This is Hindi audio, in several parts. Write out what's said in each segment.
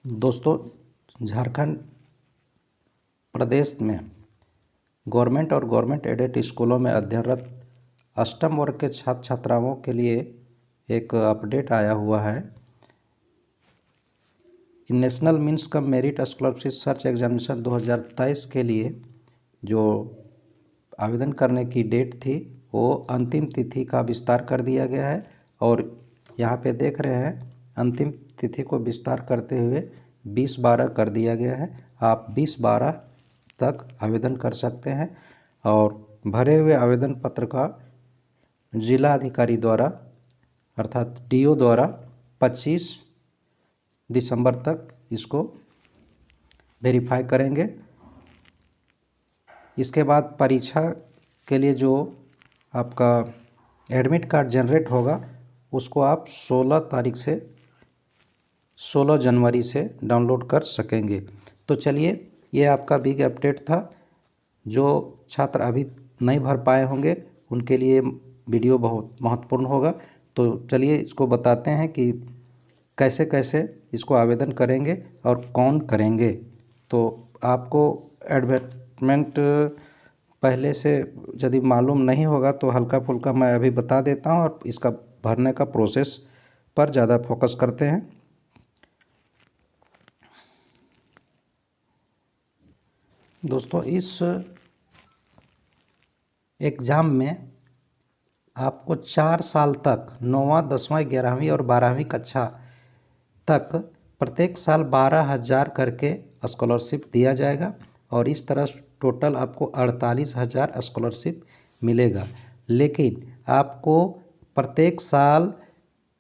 दोस्तों, झारखंड प्रदेश में गवर्नमेंट और गवर्नमेंट एडेड स्कूलों में अध्ययनरत अष्टम वर्ग के छात्र छात्राओं के लिए एक अपडेट आया हुआ है कि national means cum merit scholarship search examination 2023 के लिए जो आवेदन करने की डेट थी वो अंतिम तिथि का विस्तार कर दिया गया है। और यहाँ पे देख रहे हैं अंतिम तिथि को विस्तार करते हुए 20/12 कर दिया गया है। आप 20/12 तक आवेदन कर सकते हैं और भरे हुए आवेदन पत्र का जिला अधिकारी द्वारा अर्थात डीओ द्वारा 25 दिसंबर तक इसको वेरीफाई करेंगे। इसके बाद परीक्षा के लिए जो आपका एडमिट कार्ड जनरेट होगा उसको आप 16 जनवरी से डाउनलोड कर सकेंगे। तो चलिए, ये आपका बिग अपडेट था। जो छात्र अभी नहीं भर पाए होंगे उनके लिए वीडियो बहुत महत्वपूर्ण होगा। तो चलिए इसको बताते हैं कि कैसे कैसे इसको आवेदन करेंगे और कौन करेंगे। तो आपको एडवर्टाइजमेंट पहले से यदि मालूम नहीं होगा तो हल्का फुल्का मैं अभी बता देता हूँ और इसका भरने का प्रोसेस पर ज़्यादा फोकस करते हैं। दोस्तों, इस एग्ज़ाम में आपको 4 साल तक 9वां 10वां 11वीं और 12वीं कक्षा तक प्रत्येक साल 12,000 करके स्कॉलरशिप दिया जाएगा और इस तरह टोटल आपको 48,000 स्कॉलरशिप मिलेगा। लेकिन आपको प्रत्येक साल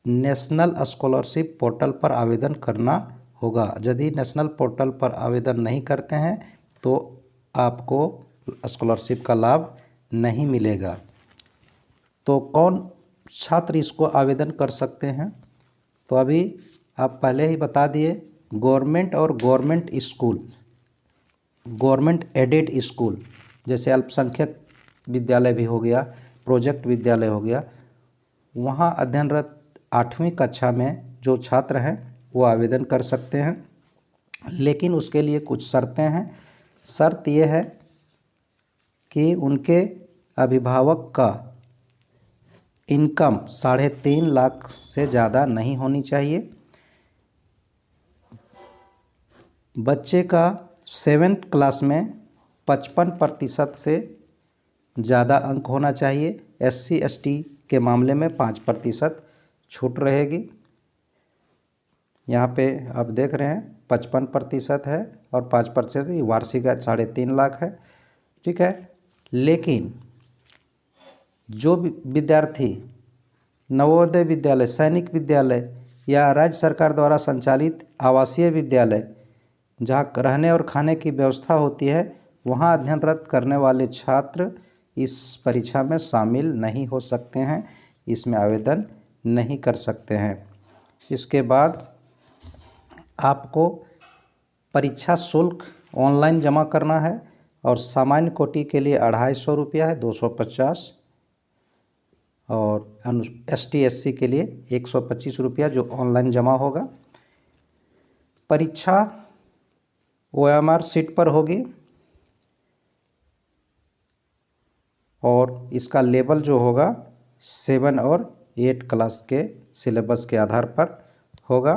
नेशनल स्कॉलरशिप पोर्टल पर आवेदन करना होगा। यदि नेशनल पोर्टल पर आवेदन नहीं करते हैं तो आपको स्कॉलरशिप का लाभ नहीं मिलेगा। तो कौन छात्र इसको आवेदन कर सकते हैं? तो अभी आप पहले ही बता दिए, गवर्नमेंट और government school, government aided school जैसे अल्पसंख्यक विद्यालय भी हो गया, प्रोजेक्ट विद्यालय हो गया, वहाँ अध्ययनरत 8वीं कक्षा में जो छात्र हैं वो आवेदन कर सकते हैं। लेकिन उसके लिए कुछ शर्तें हैं। शर्त ये है कि उनके अभिभावक का इनकम 3.5 लाख से ज़्यादा नहीं होनी चाहिए। बच्चे का 7th क्लास में 55% से ज़्यादा अंक होना चाहिए। SC ST के मामले में 5% छूट रहेगी। यहाँ पे आप देख रहे हैं 55% है और 5% वार्षिक 3.5 लाख है। ठीक है। लेकिन जो विद्यार्थी नवोदय विद्यालय, सैनिक विद्यालय या राज्य सरकार द्वारा संचालित आवासीय विद्यालय जहाँ रहने और खाने की व्यवस्था होती है वहाँ अध्ययनरत करने वाले छात्र इस परीक्षा में शामिल नहीं हो सकते हैं, इसमें आवेदन नहीं कर सकते हैं। इसके बाद आपको परीक्षा शुल्क ऑनलाइन जमा करना है और सामान्य कोटि के लिए 250 रुपया है, 250, और ST SC के लिए 125 रुपया जो ऑनलाइन जमा होगा। परीक्षा OMR सीट पर होगी और इसका लेवल जो होगा 7 और 8 क्लास के सिलेबस के आधार पर होगा।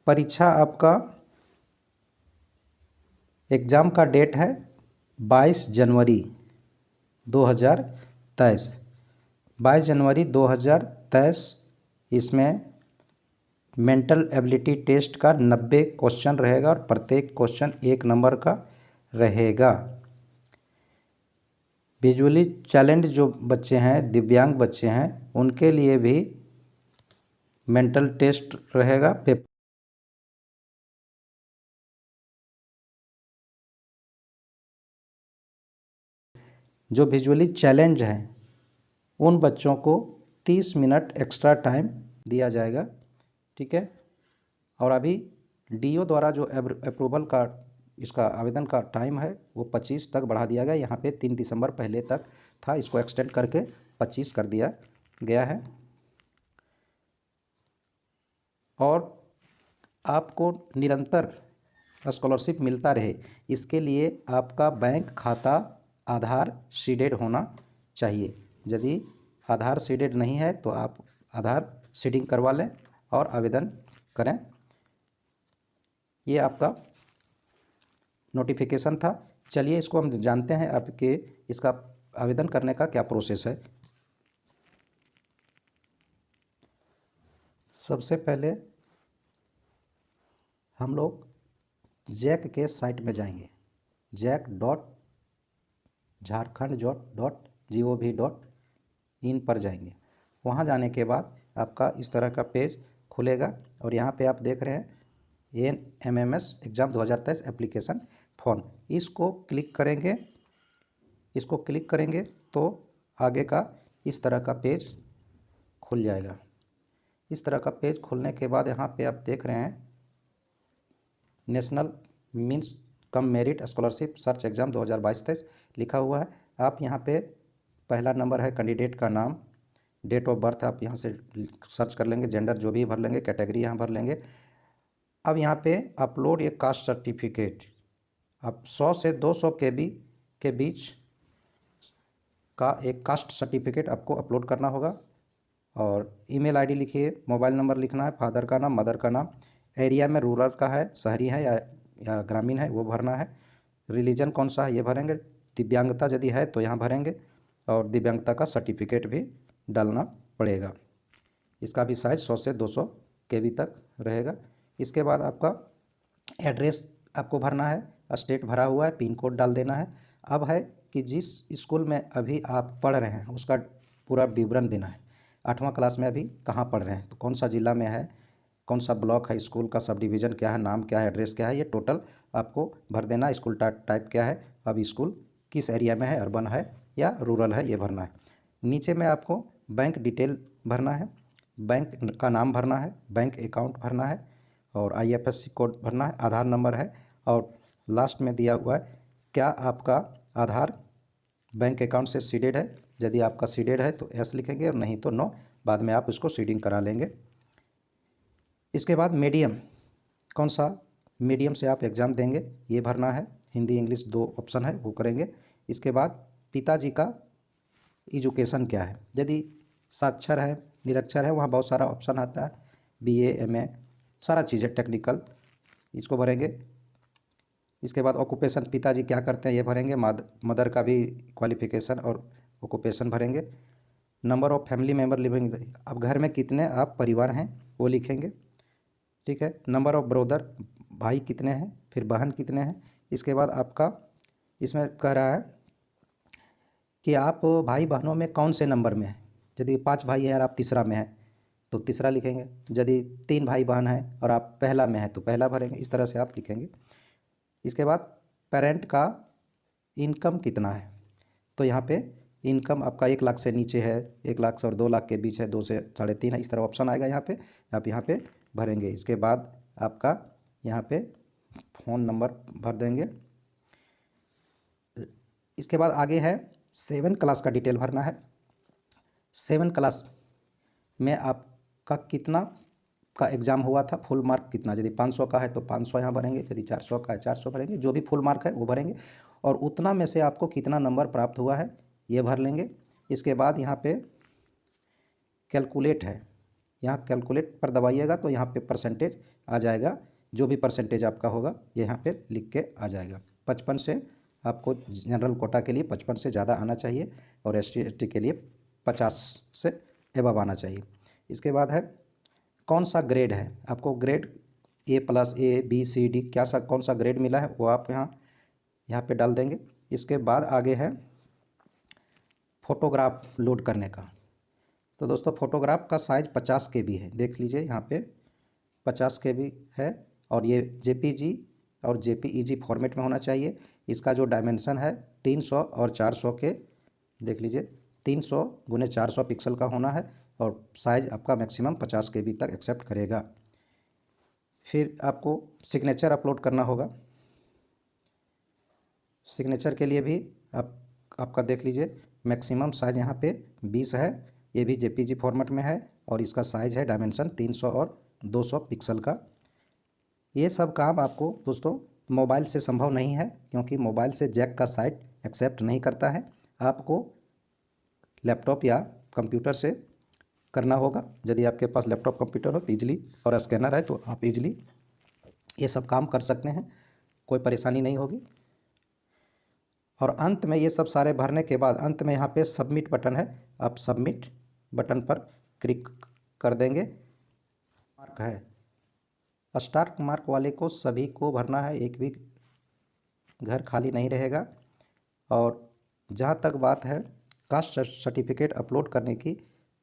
परीक्षा आपका एग्ज़ाम का डेट है 22 जनवरी 2023। 22 जनवरी 2023 इसमें मेंटल एबिलिटी टेस्ट का 90 क्वेश्चन रहेगा और प्रत्येक क्वेश्चन 1 नंबर का रहेगा। विजुअली चैलेंज जो बच्चे हैं, दिव्यांग बच्चे हैं, उनके लिए भी मेंटल टेस्ट रहेगा। जो विजुअली चैलेंज हैं उन बच्चों को 30 मिनट एक्स्ट्रा टाइम दिया जाएगा। ठीक है। और अभी DO द्वारा जो अप्रूवल का इसका आवेदन का टाइम है वो 25 तक बढ़ा दिया गया। यहाँ पे 3 दिसंबर पहले तक था, इसको एक्सटेंड करके 25 कर दिया गया है। और आपको निरंतर स्कॉलरशिप मिलता रहे, इसके लिए आपका बैंक खाता आधार सीडेड होना चाहिए। यदि आधार सीडेड नहीं है तो आप आधार सीडिंग करवा लें और आवेदन करें। ये आपका नोटिफिकेशन था। चलिए इसको हम जानते हैं आपके इसका आवेदन करने का क्या प्रोसेस है। सबसे पहले हम लोग जैक के साइट में जाएंगे, jack.jharkhand.gov.in पर जाएंगे। वहाँ जाने के बाद आपका इस तरह का पेज खुलेगा और यहाँ पे आप देख रहे हैं NMMS एग्ज़ाम 2023 एप्लीकेशन फॉर्म। इसको क्लिक करेंगे तो आगे का इस तरह का पेज खुल जाएगा। इस तरह का पेज खुलने के बाद यहाँ पे आप देख रहे हैं national means cum merit scholarship search exam 2022-23 लिखा हुआ है। आप यहाँ पे पहला नंबर है कैंडिडेट का नाम, डेट ऑफ बर्थ आप यहाँ से सर्च कर लेंगे, जेंडर जो भी भर लेंगे, कैटेगरी यहाँ भर लेंगे। अब यहाँ पे अपलोड ए कास्ट सर्टिफिकेट, अब 100 से 200 KB के बीच का एक कास्ट सर्टिफिकेट आपको अपलोड करना होगा। और ईमेल आईडी लिखिए, मोबाइल नंबर लिखना है, फादर का नाम, मदर का नाम, एरिया में रूरल का है, शहरी है या ग्रामीण है वो भरना है। रिलीजन कौन सा है ये भरेंगे। दिव्यांगता यदि है तो यहाँ भरेंगे और दिव्यांगता का सर्टिफिकेट भी डालना पड़ेगा। इसका भी साइज़ 100 से 200 KB तक रहेगा। इसके बाद आपका एड्रेस आपको भरना है, स्टेट भरा हुआ है, पिन कोड डाल देना है। अब है कि जिस स्कूल में अभी आप पढ़ रहे हैं उसका पूरा विवरण देना है। 8वां क्लास में अभी कहाँ पढ़ रहे हैं, तो कौन सा ज़िला में है, कौन सा ब्लॉक है, स्कूल का सब डिवीज़न क्या है, नाम क्या है, एड्रेस क्या है, ये टोटल आपको भर देना। स्कूल टाइप क्या है, अब स्कूल किस एरिया में है, अर्बन है या रूरल है, ये भरना है। नीचे में आपको बैंक डिटेल भरना है, बैंक का नाम भरना है, बैंक अकाउंट भरना है और IFSC कोड भरना है, आधार नंबर है और लास्ट में दिया हुआ है क्या आपका आधार बैंक अकाउंट से सीडेड है। यदि आपका सीडेड है तो S लिखेंगे और नहीं तो नो, बाद में आप उसको सीडिंग करा लेंगे। इसके बाद मीडियम, कौन सा मीडियम से आप एग्ज़ाम देंगे ये भरना है, हिंदी इंग्लिश 2 ऑप्शन है वो करेंगे। इसके बाद पिताजी का एजुकेशन क्या है, यदि साक्षर है निरक्षर है वहाँ बहुत सारा ऑप्शन आता है, BA MA सारा चीज़ें टेक्निकल, इसको भरेंगे। इसके बाद ऑक्यूपेशन पिताजी क्या करते हैं ये भरेंगे, मदर का भी क्वालिफिकेशन और ऑक्यूपेशन भरेंगे। Number of family member living, अब घर में कितने आप परिवार हैं वो लिखेंगे, ठीक है। नंबर ऑफ़ ब्रदर, भाई कितने हैं, फिर बहन कितने हैं। इसके बाद आपका इसमें कह रहा है कि आप भाई बहनों में कौन से नंबर में हैं। यदि 5 भाई हैं और आप तीसरा में हैं तो तीसरा लिखेंगे, यदि 3 भाई बहन हैं और आप पहला में हैं तो पहला भरेंगे। इस तरह से आप लिखेंगे। इसके बाद पेरेंट का इनकम कितना है, तो यहाँ पे इनकम आपका 1 लाख से नीचे है, 1 लाख से और 2 लाख के बीच है, 2 से 3.5 है, इस तरह ऑप्शन आएगा यहाँ पे, आप यहाँ पे भरेंगे। इसके बाद आपका यहाँ पे फ़ोन नंबर भर देंगे। इसके बाद आगे है 7 क्लास का डिटेल भरना है। 7 क्लास में आपका कितना का एग्ज़ाम हुआ था, फुल मार्क कितना, यदि 500 का है तो 500 यहाँ भरेंगे, यदि 400 का है 400 भरेंगे, जो भी फुल मार्क है वो भरेंगे और उतना में से आपको कितना नंबर प्राप्त हुआ है ये भर लेंगे। इसके बाद यहाँ पे कैलकुलेट है, यहाँ कैलकुलेट पर दबाइएगा तो यहाँ पे परसेंटेज आ जाएगा, जो भी परसेंटेज आपका होगा ये यहाँ पे लिख के आ जाएगा। 55 से आपको जनरल कोटा के लिए 55 से ज़्यादा आना चाहिए और SC ST के लिए 50 से एबव आना चाहिए। इसके बाद है कौन सा ग्रेड है, आपको grade A+ A B C D क्या सा कौन सा ग्रेड मिला है वो आप यहाँ पे डाल देंगे। इसके बाद आगे है फ़ोटोग्राफ लोड करने का, तो दोस्तों फ़ोटोग्राफ का साइज़ 50 KB है, देख लीजिए यहाँ पे 50 KB है और ये JPG और JPEG फॉर्मेट में होना चाहिए। इसका जो डायमेंशन है 300 और 400 के, देख लीजिए 300 × 400 पिक्सल का होना है और साइज़ आपका मैक्सिमम 50 KB तक एक्सेप्ट करेगा। फिर आपको सिग्नेचर अपलोड करना होगा। सिग्नेचर के लिए भी आपका देख लीजिए मैक्सिमम साइज़ यहाँ पे 20 है, ये भी JPG फॉर्मेट में है और इसका साइज़ है डायमेंशन 300 और 200 पिक्सल का। ये सब काम आपको दोस्तों मोबाइल से संभव नहीं है, क्योंकि मोबाइल से जैक का साइट एक्सेप्ट नहीं करता है। आपको लैपटॉप या कंप्यूटर से करना होगा। यदि आपके पास लैपटॉप कंप्यूटर हो तो ईजिली, और स्कैनर है तो आप ईजिली ये सब काम कर सकते हैं, कोई परेशानी नहीं होगी। और अंत में ये सब सारे भरने के बाद अंत में यहाँ पे सबमिट बटन है, आप सबमिट बटन पर क्लिक कर देंगे। मार्क है, स्टार मार्क वाले को सभी को भरना है, एक भी घर खाली नहीं रहेगा। और जहाँ तक बात है कास्ट सर्टिफिकेट अपलोड करने की,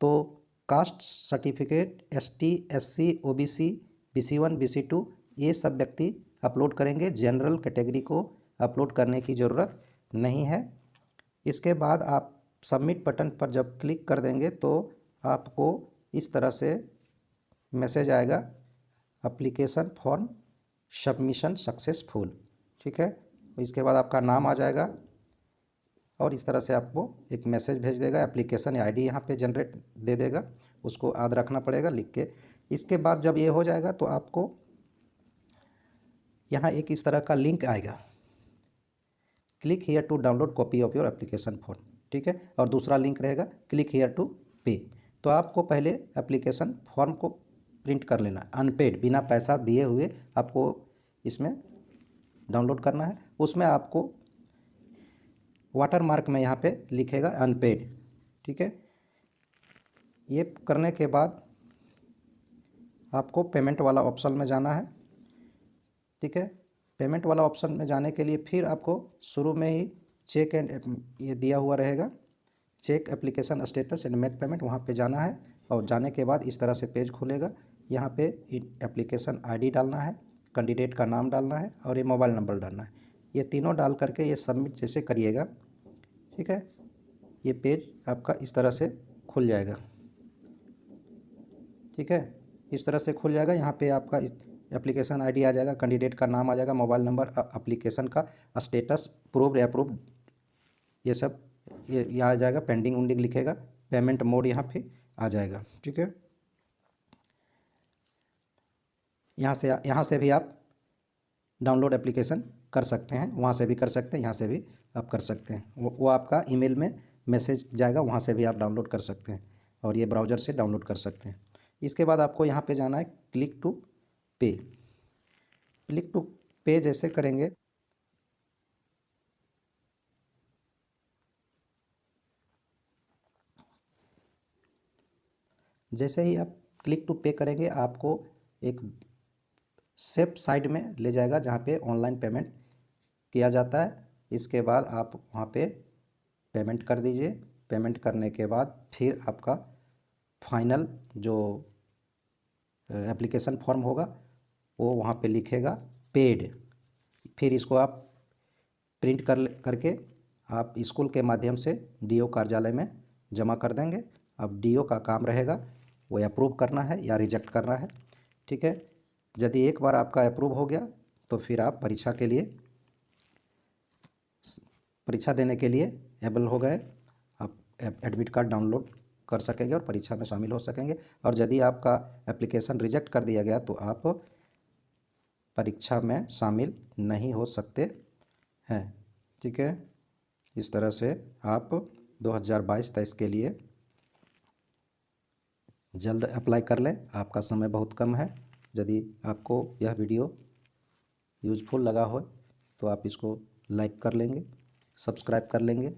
तो caste certificate ST SC OBC BC1 BC2 ये सब व्यक्ति अपलोड करेंगे, जनरल कैटेगरी को अपलोड करने की ज़रूरत नहीं है। इसके बाद आप सबमिट बटन पर जब क्लिक कर देंगे तो आपको इस तरह से मैसेज आएगा, एप्लीकेशन फॉर्म सबमिशन सक्सेसफुल। ठीक है, इसके बाद आपका नाम आ जाएगा और इस तरह से आपको एक मैसेज भेज देगा। एप्लीकेशन ID यहाँ पे जनरेट दे देगा, उसको याद रखना पड़ेगा लिख के। इसके बाद जब ये हो जाएगा तो आपको यहाँ एक इस तरह का लिंक आएगा, click here to download copy of your application form. ठीक है, और दूसरा लिंक रहेगा क्लिक हियर टू पे। तो आपको पहले एप्लीकेशन फॉर्म को प्रिंट कर लेना, अनपेड बिना पैसा दिए हुए आपको इसमें डाउनलोड करना है। उसमें आपको वाटर मार्क में यहाँ पे लिखेगा अनपेड। ठीक है, ये करने के बाद आपको पेमेंट वाला ऑप्शन में जाना है। ठीक है, पेमेंट वाला ऑप्शन में जाने के लिए फिर आपको शुरू में ही चेक एंड ये दिया हुआ रहेगा, check application status and make payment, वहाँ पे जाना है। और जाने के बाद इस तरह से पेज खुलेगा। यहाँ पे एप्लीकेशन ID डालना है, कैंडिडेट का नाम डालना है और ये मोबाइल नंबर डालना है। ये तीनों डाल करके ये सबमिट जैसे करिएगा, ठीक है, ये पेज आपका इस तरह से खुल जाएगा। ठीक है, इस तरह से खुल जाएगा। यहाँ पे आपका एप्लीकेशन ID आ जाएगा, कैंडिडेट का नाम आ जाएगा, मोबाइल नंबर, एप्लीकेशन का स्टेटस प्रूव्ड या अप्रूव्ड ये सब ये आ जाएगा, पेंडिंग उंडिंग लिखेगा, पेमेंट मोड यहाँ पे आ जाएगा। ठीक है, यहाँ से भी आप डाउनलोड एप्लीकेशन कर सकते हैं, वहाँ से भी कर सकते हैं, यहाँ से भी आप कर सकते हैं। वो आपका ईमेल में मैसेज जाएगा, वहाँ से भी आप डाउनलोड कर सकते हैं और ये ब्राउज़र से डाउनलोड कर सकते हैं। इसके बाद आपको यहाँ पे जाना है क्लिक टू पे। क्लिक टू पे जैसे करेंगे जैसे ही आप क्लिक टू पे करेंगे आपको एक सेफ साइड में ले जाएगा जहाँ पे ऑनलाइन पेमेंट किया जाता है। इसके बाद आप वहाँ पे पेमेंट कर दीजिए। पेमेंट करने के बाद फिर आपका फाइनल जो एप्लीकेशन फॉर्म होगा वो वहाँ पे लिखेगा पेड। फिर इसको आप प्रिंट करके आप स्कूल के माध्यम से DO कार्यालय में जमा कर देंगे। अब DO का काम रहेगा वो अप्रूव करना है या रिजेक्ट करना है। ठीक है, यदि एक बार आपका अप्रूव हो गया तो फिर आप परीक्षा देने के लिए एबल हो गए। आप एडमिट कार्ड डाउनलोड कर सकेंगे और परीक्षा में शामिल हो सकेंगे। और यदि आपका एप्लीकेशन रिजेक्ट कर दिया गया तो आप परीक्षा में शामिल नहीं हो सकते हैं। ठीक है, इस तरह से आप 2022-23 के लिए जल्द अप्लाई कर लें, आपका समय बहुत कम है। यदि आपको यह वीडियो यूजफुल लगा हो तो आप इसको लाइक कर लेंगे, सब्सक्राइब कर लेंगे